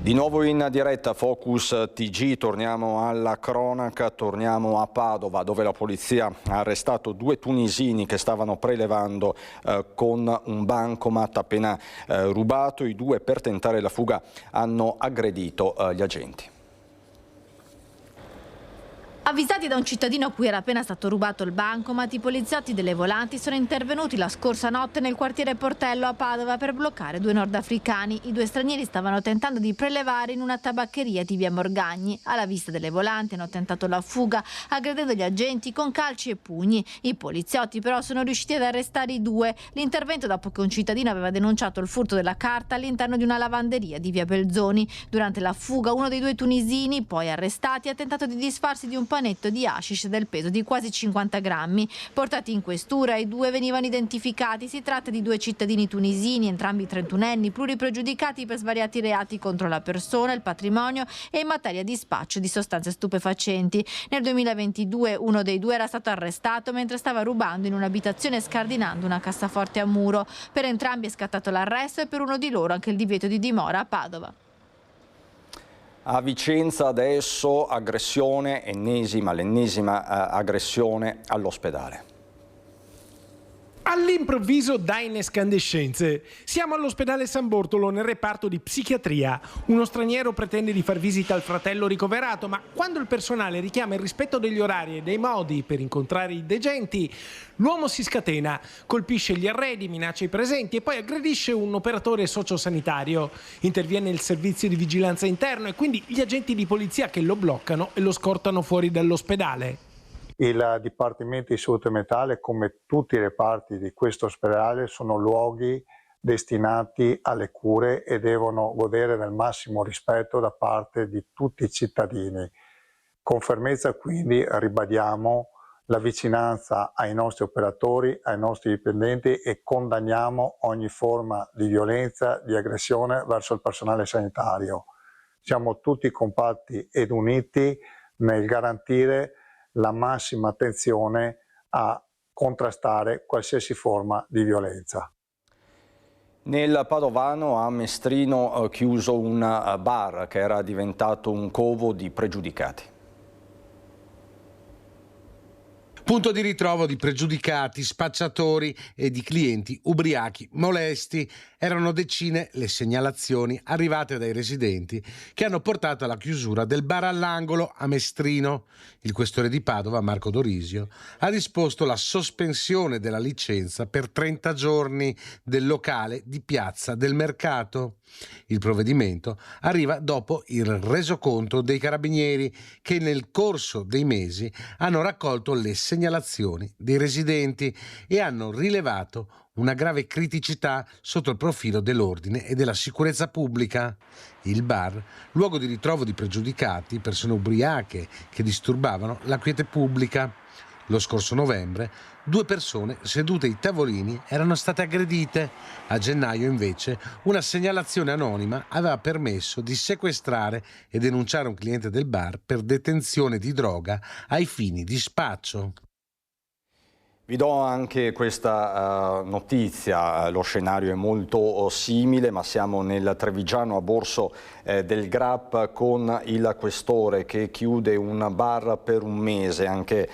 Di nuovo in diretta Focus TG, torniamo alla cronaca, torniamo a Padova dove la polizia ha arrestato 2 tunisini che stavano prelevando con un bancomat appena rubato. I 2 per tentare la fuga hanno aggredito gli agenti. Avvisati da un cittadino a cui era appena stato rubato il bancomat, i poliziotti delle volanti sono intervenuti la scorsa notte nel quartiere Portello a Padova per bloccare 2 nordafricani. I 2 stranieri stavano tentando di prelevare in una tabaccheria di via Morgagni. Alla vista delle volanti hanno tentato la fuga, aggredendo gli agenti con calci e pugni. I poliziotti però sono riusciti ad arrestare i 2. L'intervento dopo che un cittadino aveva denunciato il furto della carta all'interno di una lavanderia di via Belzoni. Durante la fuga uno dei 2 tunisini, poi arrestati, ha tentato di disfarsi di un panetto di hashish del peso di quasi 50 grammi. Portati in questura, i 2 venivano identificati. Si tratta di 2 cittadini tunisini, entrambi 31enni, pluripregiudicati per svariati reati contro la persona, il patrimonio e in materia di spaccio di sostanze stupefacenti. Nel 2022 uno dei 2 era stato arrestato mentre stava rubando in un'abitazione scardinando una cassaforte a muro. Per entrambi è scattato l'arresto e per uno di loro anche il divieto di dimora a Padova. A Vicenza adesso aggressione, l'ennesima aggressione all'ospedale. All'improvviso daine escandescenze. Siamo all'ospedale San Bortolo nel reparto di psichiatria. Uno straniero pretende di far visita al fratello ricoverato, ma quando il personale richiama il rispetto degli orari e dei modi per incontrare i degenti, l'uomo si scatena, colpisce gli arredi, minaccia i presenti e poi aggredisce un operatore sociosanitario. Interviene il servizio di vigilanza interno e quindi gli agenti di polizia che lo bloccano e lo scortano fuori dall'ospedale. Il Dipartimento di Salute Mentale, come tutti i reparti di questo ospedale, sono luoghi destinati alle cure e devono godere del massimo rispetto da parte di tutti i cittadini. Con fermezza quindi ribadiamo la vicinanza ai nostri operatori, ai nostri dipendenti e condanniamo ogni forma di violenza, di aggressione verso il personale sanitario. Siamo tutti compatti ed uniti nel garantire la massima attenzione a contrastare qualsiasi forma di violenza. Nel Padovano a Mestrino chiuso un bar che era diventato un covo di pregiudicati. Punto di ritrovo di pregiudicati, spacciatori e di clienti ubriachi molesti. Erano decine le segnalazioni arrivate dai residenti che hanno portato alla chiusura del bar all'angolo a Mestrino. Il questore di Padova, Marco Dorisio, ha disposto la sospensione della licenza per 30 giorni del locale di Piazza del Mercato. Il provvedimento arriva dopo il resoconto dei carabinieri che nel corso dei mesi hanno raccolto le segnalazioni dei residenti e hanno rilevato una grave criticità sotto il profilo dell'ordine e della sicurezza pubblica. Il bar, luogo di ritrovo di pregiudicati, persone ubriache che disturbavano la quiete pubblica. Lo scorso novembre 2 persone sedute ai tavolini erano state aggredite. A gennaio invece una segnalazione anonima aveva permesso di sequestrare e denunciare un cliente del bar per detenzione di droga ai fini di spaccio. Vi do anche questa notizia, lo scenario è molto simile, ma siamo nel Trevigiano a Borso del Grappa con il questore che chiude un bar per un mese. Anche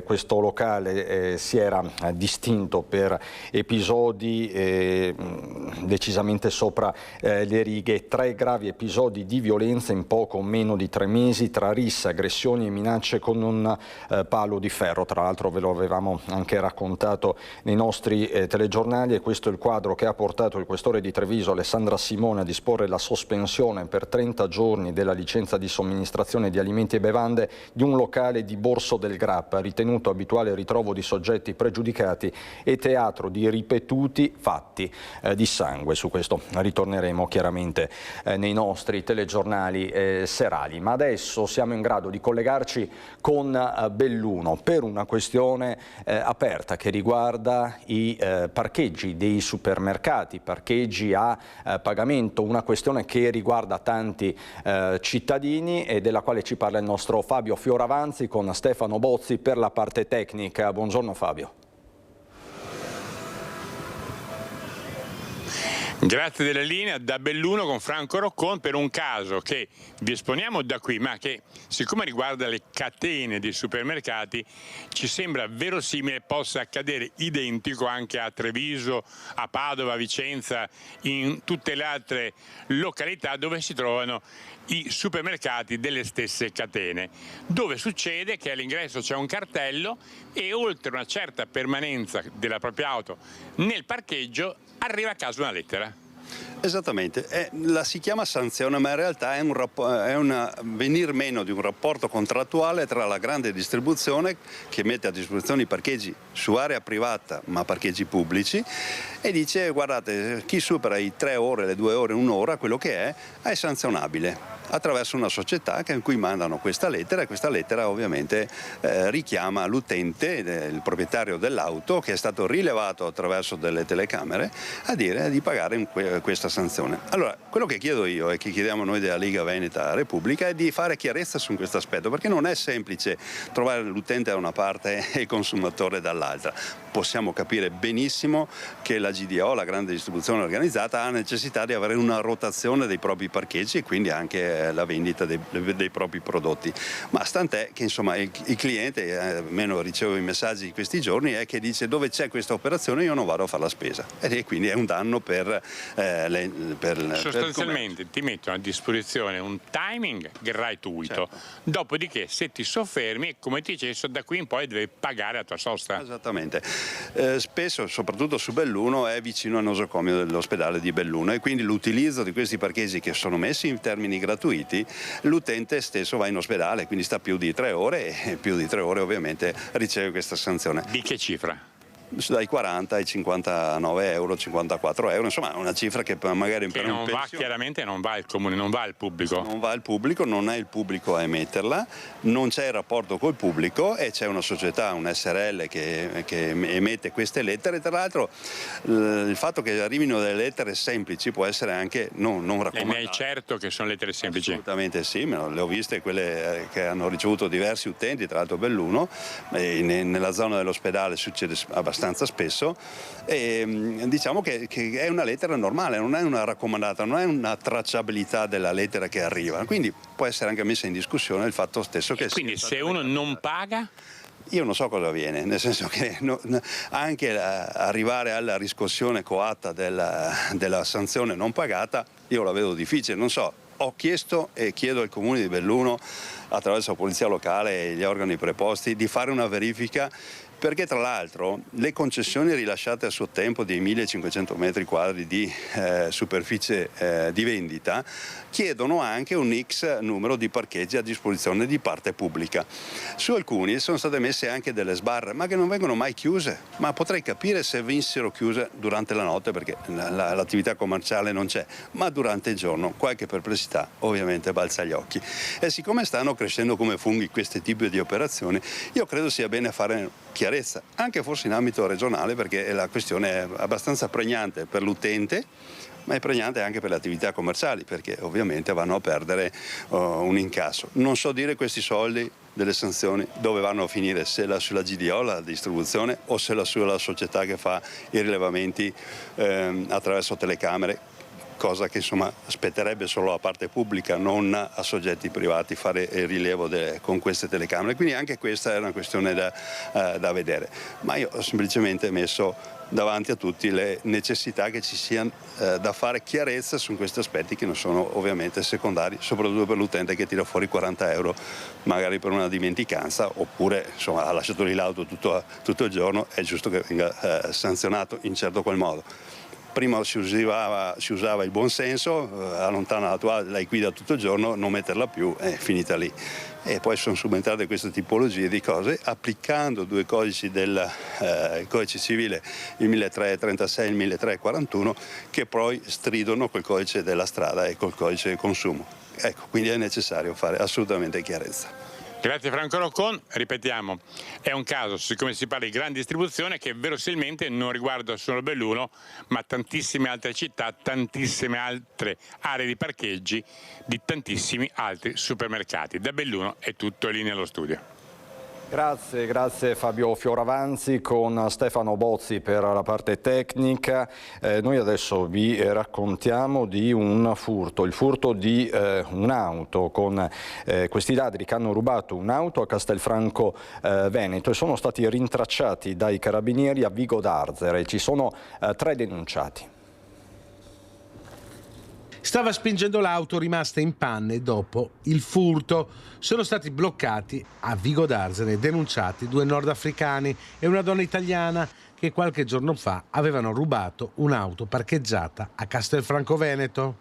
questo locale si era distinto per episodi decisamente sopra le righe, 3 gravi episodi di violenza in poco meno di 3 mesi tra risse, aggressioni e minacce con un palo di ferro. Tra l'altro ve lo avevamo anche raccontato nei nostri telegiornali e questo è il quadro che ha portato il questore di Treviso Alessandra Simone a disporre la sospensione per 30 giorni della licenza di somministrazione di alimenti e bevande di un locale di Borso del Grappa ritenuto abituale ritrovo di soggetti pregiudicati e teatro di ripetuti fatti di sangue. Su questo ritorneremo chiaramente nei nostri telegiornali serali, ma adesso siamo in grado di collegarci con Belluno per una questione aperta che riguarda i parcheggi dei supermercati, parcheggi a pagamento, una questione che riguarda tanti cittadini e della quale ci parla il nostro Fabio Fioravanzi con Stefano Bozzi per la parte tecnica. Buongiorno Fabio. Grazie della linea da Belluno con Franco Roccon per un caso che vi esponiamo da qui, ma che siccome riguarda le catene dei supermercati ci sembra verosimile possa accadere identico anche a Treviso, a Padova, a Vicenza, in tutte le altre località dove si trovano i supermercati delle stesse catene, dove succede che all'ingresso c'è un cartello e oltre una certa permanenza della propria auto nel parcheggio arriva a casa una lettera. Esattamente, la si chiama sanzione, ma in realtà è un venir meno di un rapporto contrattuale tra la grande distribuzione che mette a disposizione i parcheggi su area privata ma parcheggi pubblici e dice: guardate, chi supera i 3 ore, le 2 ore, un'ora, quello che è sanzionabile attraverso una società in cui mandano questa lettera, e questa lettera ovviamente richiama l'utente, il proprietario dell'auto che è stato rilevato attraverso delle telecamere, a dire di pagare questa sanzione. Allora, quello che chiedo io e che chiediamo noi della Liga Veneta Repubblica è di fare chiarezza su questo aspetto, perché non è semplice trovare l'utente da una parte e il consumatore dall'altra. Possiamo capire benissimo che la GDO, la grande distribuzione organizzata, ha necessità di avere una rotazione dei propri parcheggi e quindi anche la vendita dei propri prodotti, ma stant'è che insomma il cliente, almeno ricevo i messaggi di questi giorni, è che dice: dove c'è questa operazione io non vado a fare la spesa, e quindi è un danno per sostanzialmente ti mettono a disposizione un timing gratuito, certo. Dopodiché se ti soffermi, come ti dicevo, da qui in poi devi pagare la tua sosta. Esattamente. Spesso, soprattutto su Belluno, è vicino al nosocomio dell'ospedale di Belluno e quindi l'utilizzo di questi parcheggi che sono messi in termini gratuiti, l'utente stesso va in ospedale, quindi sta più di 3 ore e più di 3 ore ovviamente riceve questa sanzione. Di che cifra? Dai 40 ai 59 euro, 54 euro, insomma una cifra che magari che non va, chiaramente non va al comune, non va al pubblico. Non va al pubblico, non è il pubblico a emetterla, non c'è il rapporto col pubblico e c'è una società, un SRL che emette queste lettere. Tra l'altro il fatto che arrivino delle lettere semplici può essere anche non raccomandate. E ne hai certo che sono lettere semplici? Assolutamente sì, le ho viste quelle che hanno ricevuto diversi utenti, tra l'altro Belluno, nella zona dell'ospedale succede abbastanza spesso, e diciamo che è una lettera normale, non è una raccomandata, non è una tracciabilità della lettera che arriva, quindi può essere anche messa in discussione il fatto stesso che quindi se uno non paga? Io non so cosa avviene, nel senso che anche arrivare alla riscossione coatta della sanzione non pagata io la vedo difficile, non so. Ho chiesto e chiedo al comune di Belluno, attraverso la polizia locale e gli organi preposti, di fare una verifica, perché tra l'altro le concessioni rilasciate a suo tempo di 1500 metri quadri di superficie di vendita chiedono anche un X numero di parcheggi a disposizione di parte pubblica. Su alcuni sono state messe anche delle sbarre, ma che non vengono mai chiuse, ma potrei capire se venissero chiuse durante la notte, perché l'attività commerciale non c'è, ma durante il giorno qualche perplessità ovviamente balza agli occhi. E siccome stanno crescendo come funghi questi tipi di operazioni, io credo sia bene fare chiarezza, anche forse in ambito regionale, perché la questione è abbastanza pregnante per l'utente, ma è pregnante anche per le attività commerciali, perché ovviamente vanno a perdere un incasso. Non so dire questi soldi delle sanzioni dove vanno a finire, se sulla GDO, la distribuzione, o se sulla società che fa i rilevamenti attraverso telecamere, cosa che insomma spetterebbe solo a parte pubblica, non a soggetti privati fare il rilievo con queste telecamere. Quindi anche questa è una questione da vedere. Ma io ho semplicemente messo davanti a tutti le necessità che ci sia da fare chiarezza su questi aspetti che non sono ovviamente secondari, soprattutto per l'utente che tira fuori 40 euro magari per una dimenticanza, oppure insomma ha lasciato lì l'auto tutto il giorno, è giusto che venga sanzionato in certo qual modo. Prima si usava il buon senso, allontana la tua, lei guida tutto il giorno, non metterla più, è finita lì. E poi sono subentrate queste tipologie di cose, applicando due codici del codice civile, il 1336 e il 1341, che poi stridono col codice della strada e col codice del consumo. Ecco, quindi è necessario fare assolutamente chiarezza. Grazie Franco Roccon, ripetiamo, è un caso, siccome si parla di grande distribuzione, che verosimilmente non riguarda solo Belluno, ma tantissime altre città, tantissime altre aree di parcheggi di tantissimi altri supermercati. Da Belluno è tutto lì nello studio. Grazie Fabio Fioravanzi con Stefano Bozzi per la parte tecnica. Noi adesso vi raccontiamo di un furto, il furto di un'auto con questi ladri che hanno rubato un'auto a Castelfranco Veneto e sono stati rintracciati dai carabinieri a Vigo d'Arzere. Ci sono 3 denunciati. Stava spingendo l'auto rimasta in panne dopo il furto. Sono stati bloccati a Vigo d'Arzere e denunciati 2 nordafricani e una donna italiana che qualche giorno fa avevano rubato un'auto parcheggiata a Castelfranco Veneto.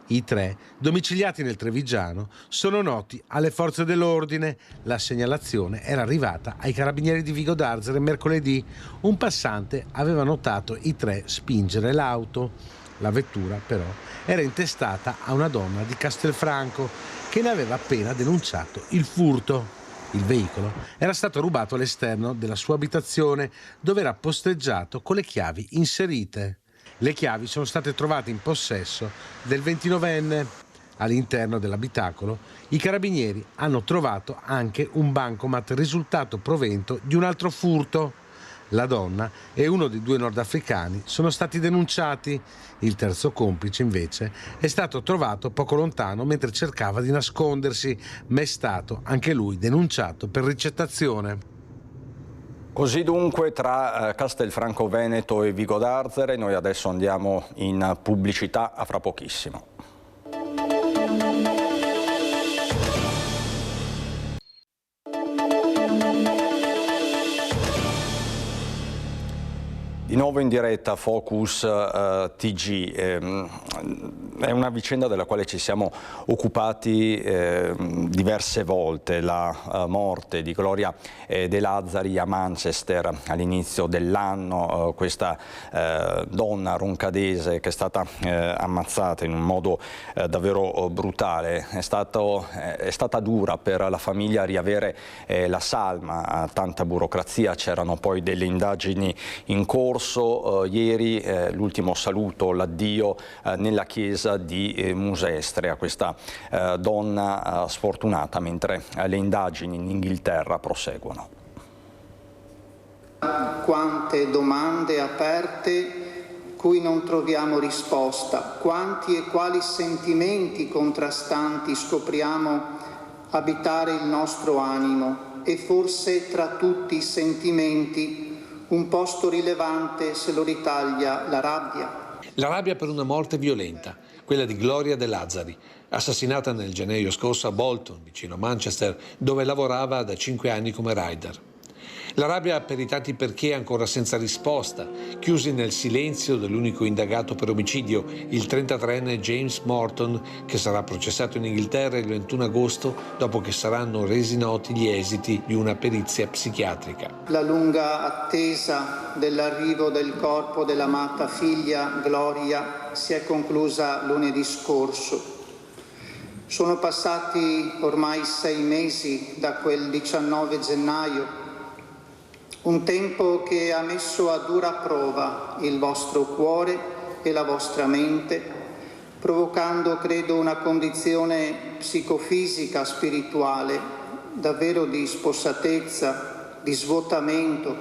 I 3, domiciliati nel Trevigiano, sono noti alle forze dell'ordine. La segnalazione era arrivata ai carabinieri di Vigo d'Arzere mercoledì. Un passante aveva notato i 3 spingere l'auto. La vettura, però, era intestata a una donna di Castelfranco che ne aveva appena denunciato il furto. Il veicolo era stato rubato all'esterno della sua abitazione, dove era posteggiato con le chiavi inserite. Le chiavi sono state trovate in possesso del 29enne. All'interno dell'abitacolo i carabinieri hanno trovato anche un bancomat risultato provento di un altro furto. La donna e uno dei 2 nordafricani sono stati denunciati. Il terzo complice, invece, è stato trovato poco lontano mentre cercava di nascondersi, ma è stato anche lui denunciato per ricettazione. Così dunque tra Castelfranco Veneto e Vigo d'Arzere, noi adesso andiamo in pubblicità, a fra pochissimo. Di nuovo in diretta Focus TG, è una vicenda della quale ci siamo occupati diverse volte, la morte di Gloria De Lazzari a Manchester all'inizio dell'anno, questa donna roncadese che è stata ammazzata in un modo davvero brutale. È stata dura per la famiglia riavere la salma, tanta burocrazia, c'erano poi delle indagini in corso. Ieri l'ultimo saluto, l'addio nella chiesa di Musestre a questa donna sfortunata, mentre le indagini in Inghilterra proseguono. Quante domande aperte cui non troviamo risposta, quanti e quali sentimenti contrastanti scopriamo abitare il nostro animo, e forse tra tutti i sentimenti un posto rilevante se lo ritaglia la rabbia. La rabbia per una morte violenta, quella di Gloria De Lazzari, assassinata nel gennaio scorso a Bolton, vicino a Manchester, dove lavorava da 5 anni come rider. La rabbia per i tanti perché ancora senza risposta, chiusi nel silenzio dell'unico indagato per omicidio, il 33enne James Morton, che sarà processato in Inghilterra il 21 agosto dopo che saranno resi noti gli esiti di una perizia psichiatrica. La lunga attesa dell'arrivo del corpo dell'amata figlia Gloria si è conclusa lunedì scorso. Sono passati ormai 6 mesi da quel 19 gennaio, un tempo che ha messo a dura prova il vostro cuore e la vostra mente, provocando, credo, una condizione psicofisica, spirituale, davvero di spossatezza, di svuotamento,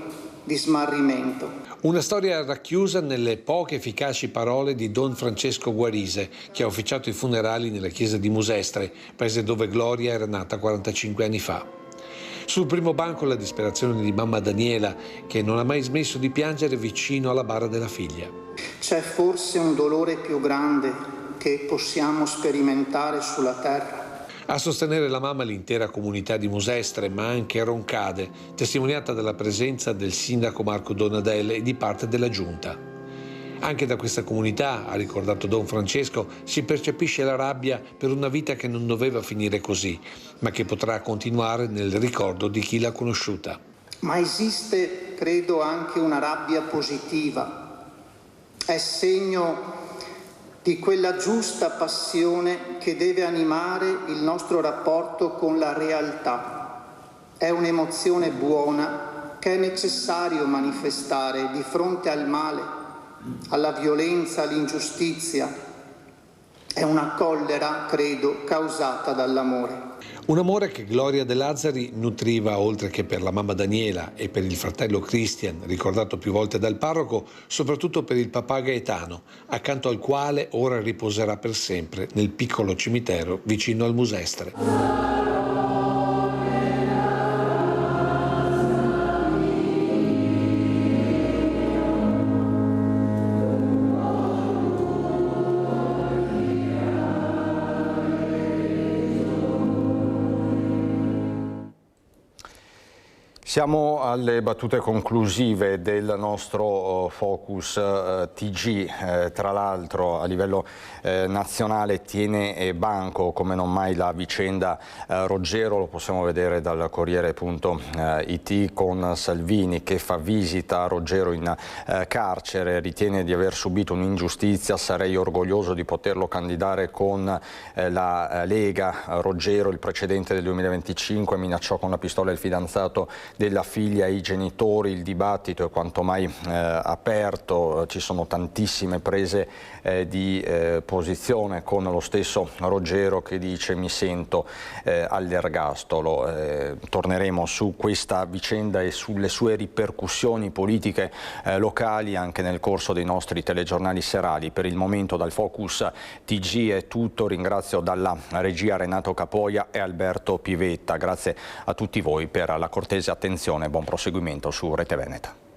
di smarrimento. Una storia racchiusa nelle poche efficaci parole di Don Francesco Guarise, che ha officiato i funerali nella chiesa di Musestre, paese dove Gloria era nata 45 anni fa. Sul primo banco la disperazione di mamma Daniela, che non ha mai smesso di piangere vicino alla bara della figlia. C'è forse un dolore più grande che possiamo sperimentare sulla terra? A sostenere la mamma l'intera comunità di Musestre, ma anche Roncade, testimoniata dalla presenza del sindaco Marco Donadelle e di parte della giunta. Anche da questa comunità, ha ricordato Don Francesco, si percepisce la rabbia per una vita che non doveva finire così, ma che potrà continuare nel ricordo di chi l'ha conosciuta. Ma esiste, credo, anche una rabbia positiva. È segno di quella giusta passione che deve animare il nostro rapporto con la realtà. È un'emozione buona che è necessario manifestare di fronte al male, alla violenza, all'ingiustizia. È una collera, credo, causata dall'amore. Un amore che Gloria De Lazzari nutriva oltre che per la mamma Daniela e per il fratello Christian, ricordato più volte dal parroco, soprattutto per il papà Gaetano, accanto al quale ora riposerà per sempre nel piccolo cimitero vicino al Musestre. Siamo alle battute conclusive del nostro Focus TG, tra l'altro a livello nazionale tiene banco come non mai la vicenda Roggero, lo possiamo vedere dal Corriere.it con Salvini che fa visita a Roggero in carcere, ritiene di aver subito un'ingiustizia, sarei orgoglioso di poterlo candidare con la Lega. Roggero, il precedente del 2025, minacciò con la pistola il fidanzato della figlia e i genitori, il dibattito è quanto mai aperto, ci sono tantissime prese di posizione con lo stesso Roggero che dice mi sento all'ergastolo. Torneremo su questa vicenda e sulle sue ripercussioni politiche locali anche nel corso dei nostri telegiornali serali. Per il momento dal Focus TG è tutto, ringrazio dalla regia Renato Capoia e Alberto Pivetta, grazie a tutti voi per la cortese attenzione. Buon proseguimento su Rete Veneta.